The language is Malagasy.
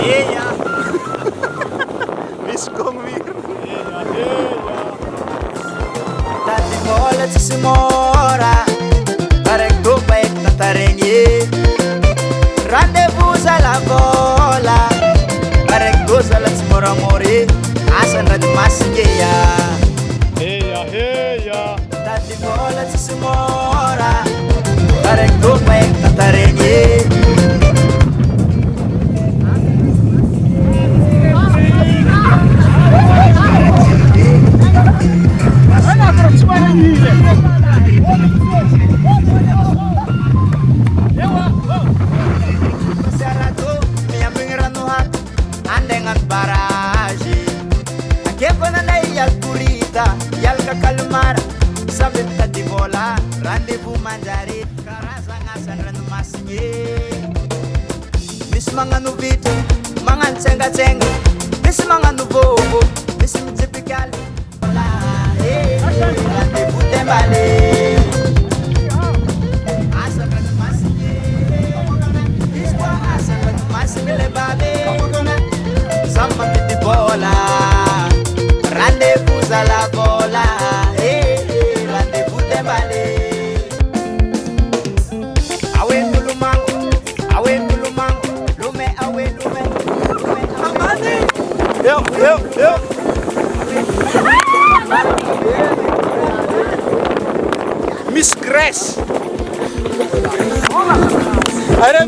Iya. Miskomir. Tati bola ci si mora, parek tu baik tatarengi. Rendezvous alla vola, parek tu salat mora mori, asan rad masgeya. Heya. Tati bola ci si mora, parek tu baik tatarengi. Dengan baraji Akepa na yal purita Yal kakalumar Sabit tadi bola Rendezvous manjarit Karasa ngasan ranu masinye Mis mga nubit Mga tsenga-tsenga Mis mga nubobo Mis mitsipikal Bola Rendezvous tembale Asa ranu masinye Iswa asa ranu masinye lebabe Samba di bola, rendezvous à la bola, rendezvous de balé. Awe mulumang, lume awe lume. Amani. Yo. Miss Grace. Ada